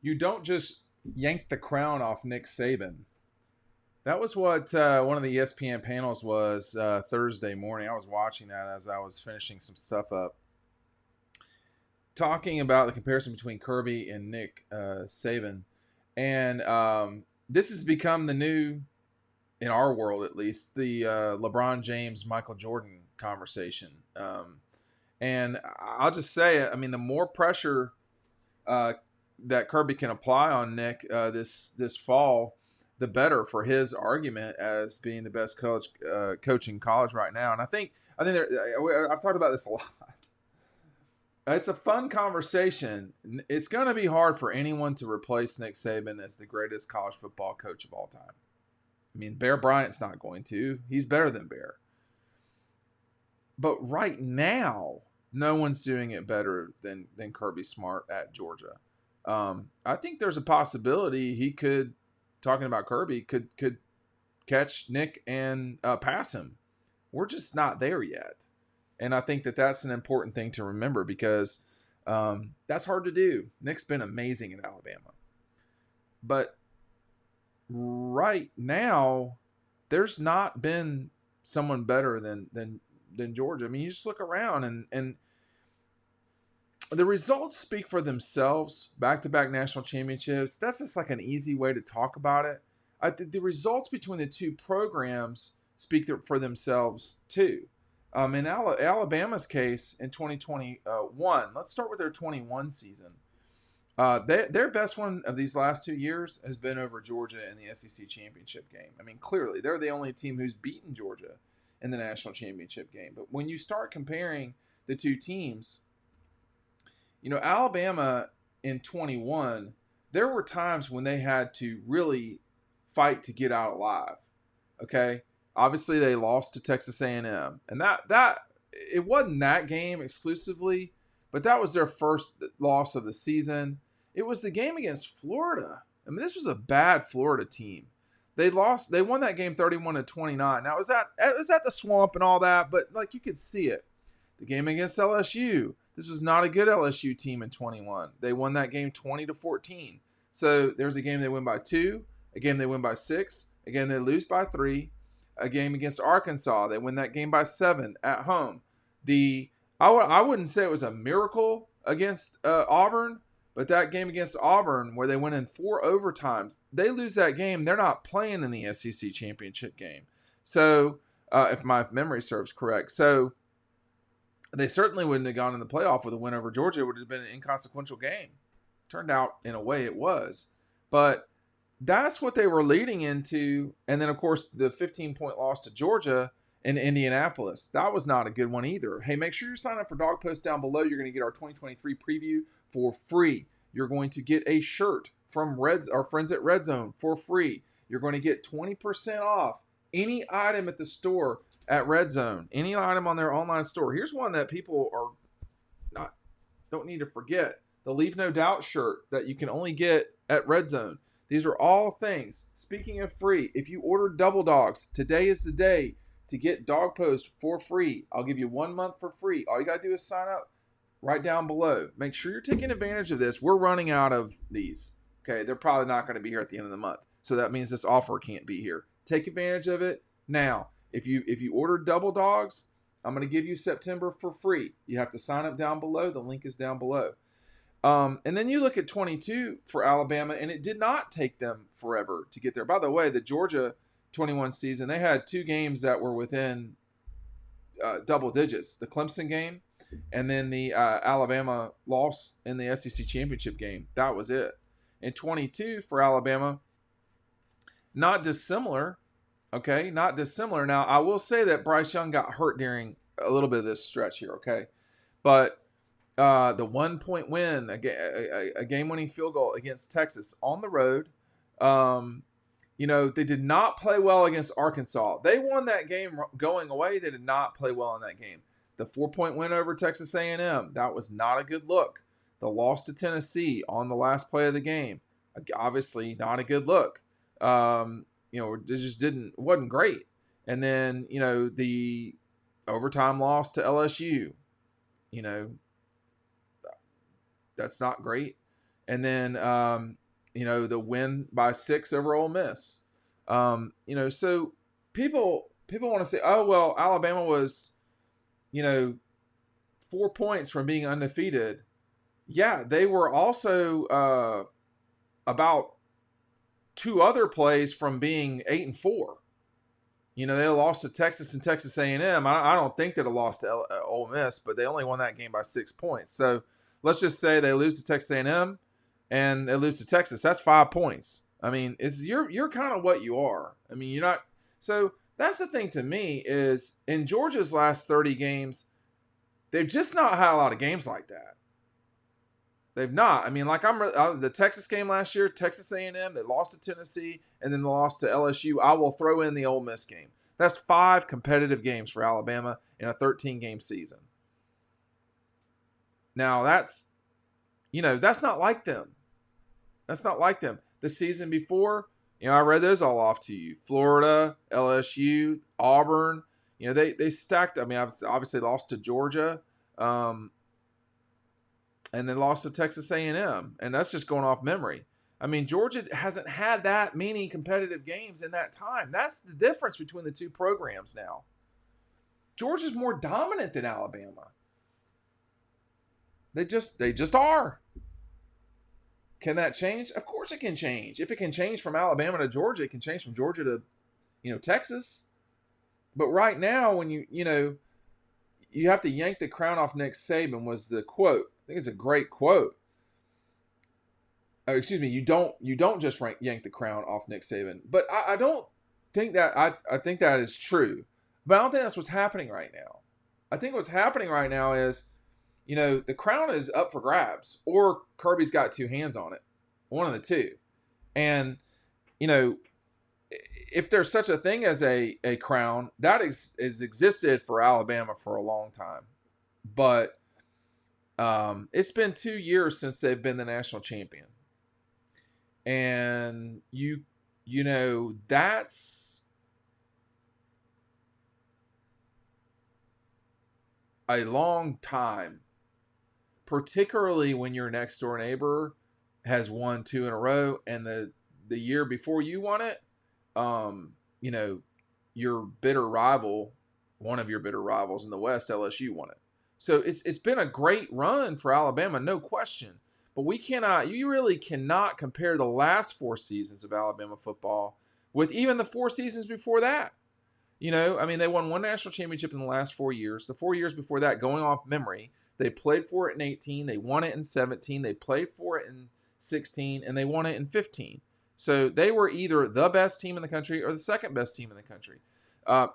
you don't just yank the crown off Nick Saban. That was what one of the ESPN panels was Thursday morning. I was watching that as I was finishing some stuff up, talking about the comparison between Kirby and Nick Saban, and this has become the new, in our world at least, the LeBron James Michael Jordan conversation. And I'll just say it. I mean, the more pressure uh, that Kirby can apply on Nick this fall, the better for his argument as being the best coach in college right now. And I think I've talked about this a lot. It's a fun conversation. It's going to be hard for anyone to replace Nick Saban as the greatest college football coach of all time. I mean, Bear Bryant's not going to. He's better than Bear. But right now, no one's doing it better than Kirby Smart at Georgia. I think there's a possibility he could, talking about Kirby, could catch Nick and pass him. We're just not there yet. And I think that's an important thing to remember because that's hard to do. Nick's been amazing at Alabama. But right now, there's not been someone better than Georgia. I mean, you just look around and the results speak for themselves. Back-to-back national championships. That's just like an easy way to talk about it. The results between the two programs speak for themselves too. In Alabama's case in 2021, let's start with their 21 season. Their best one of these last 2 years has been over Georgia in the SEC championship game. I mean, clearly, they're the only team who's beaten Georgia in the national championship game. But when you start comparing the two teams, Alabama in 21, there were times when they had to really fight to get out alive. Okay? Obviously, they lost to Texas A&M. And that it wasn't that game exclusively, but that was their first loss of the season. It was the game against Florida. I mean, this was a bad Florida team. They won that game 31-29. Now, it was at the Swamp and all that, but like you could see it. The game against LSU, this was not a good LSU team in 21. They won that game 20-14. So there's a game they win by 2, a game they win by 6, a game they lose by 3, a game against Arkansas, they win that game by 7 at home. I wouldn't say it was a miracle against Auburn, but that game against Auburn where they went in 4 overtimes, they lose that game, they're not playing in the SEC championship game. So if my memory serves correct. So they certainly wouldn't have gone in the playoff with a win over Georgia. It would have been an inconsequential game. Turned out in a way it was. But that's what they were leading into. And then, of course, the 15-point loss to Georgia in Indianapolis. That was not a good one either. Hey, make sure you sign up for Dog Post down below. You're going to get our 2023 preview for free. You're going to get a shirt from our friends at Red Zone for free. You're going to get 20% off any item at the store at Red Zone, any item on their online store. Here's one that people don't need to forget. The Leave No Doubt shirt that you can only get at Red Zone. These are all things. Speaking of free, if you order Double Dogs, today is the day to get Dog Post for free. I'll give you 1 month for free. All you got to do is sign up right down below. Make sure you're taking advantage of this. We're running out of these. Okay, they're probably not going to be here at the end of the month. So that means this offer can't be here. Take advantage of it now. If you order Double Dogs, I'm going to give you September for free. You have to sign up down below. The link is down below. And then you look at 22 for Alabama, and it did not take them forever to get there. By the way, the Georgia 21 season, they had 2 games that were within double digits. The Clemson game and then the Alabama loss in the SEC championship game. That was it. In 22 for Alabama, not dissimilar. Okay, not dissimilar. Now, I will say that Bryce Young got hurt during a little bit of this stretch here, okay? But the 1-point win, a game-winning field goal against Texas on the road. They did not play well against Arkansas. They won that game going away. They did not play well in that game. The 4-point win over Texas A&M, that was not a good look. The loss to Tennessee on the last play of the game, obviously not a good look. It just wasn't great. And then, the overtime loss to LSU, that's not great. and then the win by 6 over Ole Miss. So people want to say, oh well, Alabama was 4 points from being undefeated. Yeah, they were also about 2 other plays from being 8-4. They lost to Texas and Texas A&M. I don't think they'd have lost to Ole Miss, but they only won that game by 6 points. So let's just say they lose to Texas A&M and they lose to Texas. That's 5 points. I mean, you're kind of what you are. I mean, you're not. So that's the thing to me is in Georgia's last 30 games, they've just not had a lot of games like that. They've not. I mean, like the Texas game last year, Texas A&M, they lost to Tennessee, and then they lost to LSU. I will throw in the Ole Miss game. That's 5 competitive games for Alabama in a 13-game season. Now, that's not like them. That's not like them. The season before, I read those all off to you. Florida, LSU, Auburn. They stacked. I mean, obviously lost to Georgia. And then lost to Texas A&M. And that's just going off memory. I mean, Georgia hasn't had that many competitive games in that time. That's the difference between the two programs now. Georgia's more dominant than Alabama. They just are. Can that change? Of course it can change. If it can change from Alabama to Georgia, it can change from Georgia to, Texas. But right now, when you have to yank the crown off Nick Saban was the quote. I think it's a great quote. Oh, excuse me. You don't just yank the crown off Nick Saban, but I don't think that I think that is true, but I don't think that's what's happening right now. I think what's happening right now is, the crown is up for grabs, or Kirby's got 2 hands on it, one of the two, and if there's such a thing as a crown, that has existed for Alabama for a long time, but. It's been 2 years since they've been the national champion. And that's a long time, particularly when your next door neighbor has won 2 in a row and the year before you won it, your bitter rival, one of your bitter rivals in the West, LSU, won it. So it's been a great run for Alabama, no question. But you really cannot compare the last 4 seasons of Alabama football with even the 4 seasons before that. They won 1 national championship in the last 4 years. The 4 years before that, going off memory, they played for it in 18, they won it in 17, they played for it in 16, and they won it in 15. So they were either the best team in the country or the second best team in the country.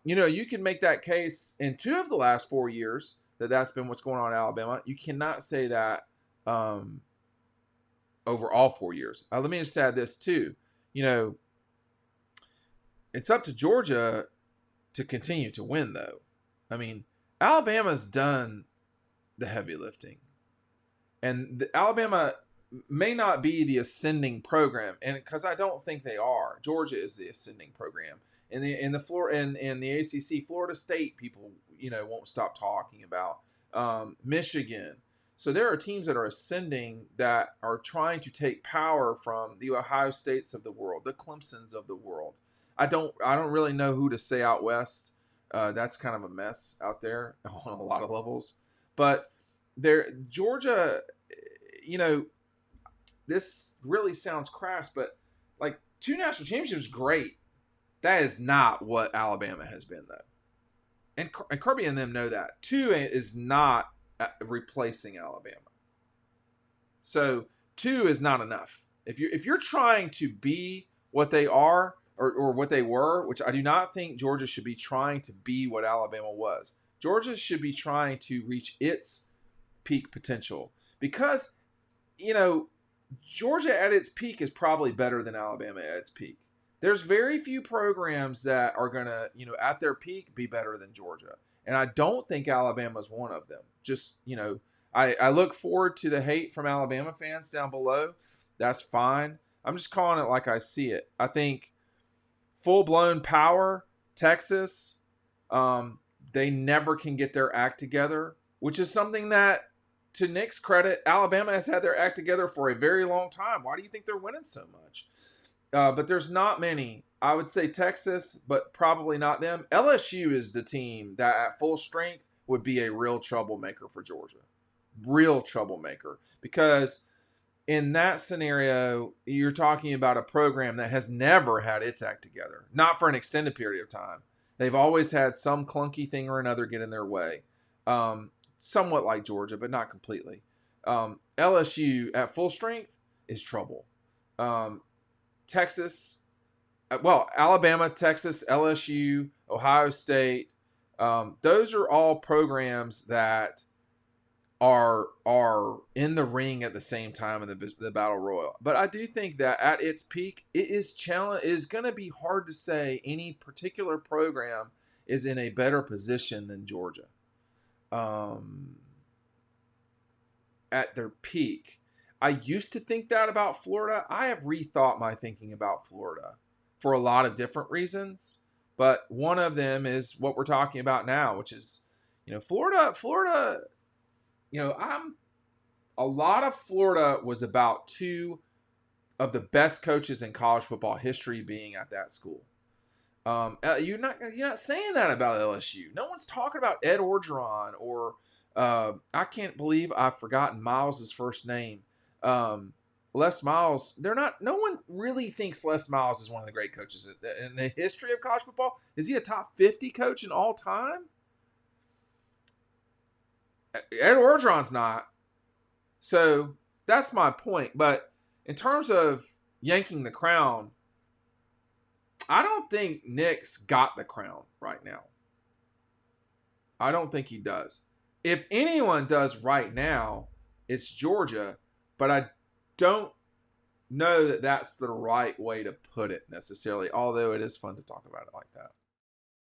You can make that case in 2 of the last 4 years, that's been what's going on in Alabama. You cannot say that over all 4 years. Let me just add this too. It's up to Georgia to continue to win, though. I mean, Alabama's done the heavy lifting. And Alabama may not be the ascending program, and because I don't think they are. Georgia is the ascending program. In the ACC, Florida State, people won't stop talking about. Michigan. So there are teams that are ascending that are trying to take power from the Ohio States of the world, the Clemsons of the world. I don't really know who to say out west. That's kind of a mess out there on a lot of levels. But Georgia, this really sounds crass, but like 2 national championships, great. That is not what Alabama has been, though. And Kirby and them know that. 2 is not replacing Alabama. So 2 is not enough. If you're trying to be what they are or what they were, which I do not think Georgia should be trying to be what Alabama was. Georgia should be trying to reach its peak potential because, Georgia at its peak is probably better than Alabama at its peak. There's very few programs that are going to, at their peak be better than Georgia. And I don't think Alabama's one of them. Just, I look forward to the hate from Alabama fans down below. That's fine. I'm just calling it like I see it. I think full-blown power, Texas, they never can get their act together, which is something that to Nick's credit, Alabama has had their act together for a very long time. Why do you think they're winning so much? But there's not many. I would say Texas, but probably not them. LSU is the team that at full strength would be a real troublemaker for Georgia. Real troublemaker. Because in that scenario, you're talking about a program that has never had its act together. Not for an extended period of time. They've always had some clunky thing or another get in their way. Somewhat like Georgia, but not completely. LSU at full strength is trouble. Texas, Alabama, Texas, LSU, Ohio State, those are all programs that are in the ring at the same time in the battle royal. But I do think that at its peak, it is going to be hard to say any particular program is in a better position than Georgia. At their peak. I used to think that about Florida. I have rethought my thinking about Florida for a lot of different reasons, but one of them is what we're talking about now, which is, Florida, a lot of Florida was about two of the best coaches in college football history being at that school. You're not saying that about LSU. No one's talking about Ed Orgeron or I can't believe I've forgotten Miles' first name. Les Miles. No one really thinks Les Miles is one of the great coaches in the history of college football. Is he a top 50 coach in all time? Ed Orgeron's not. So that's my point. But in terms of yanking the crown, I don't think Nick's got the crown right now. I don't think he does. If anyone does right now, it's Georgia, but I don't know that that's the right way to put it necessarily, although it is fun to talk about it like that.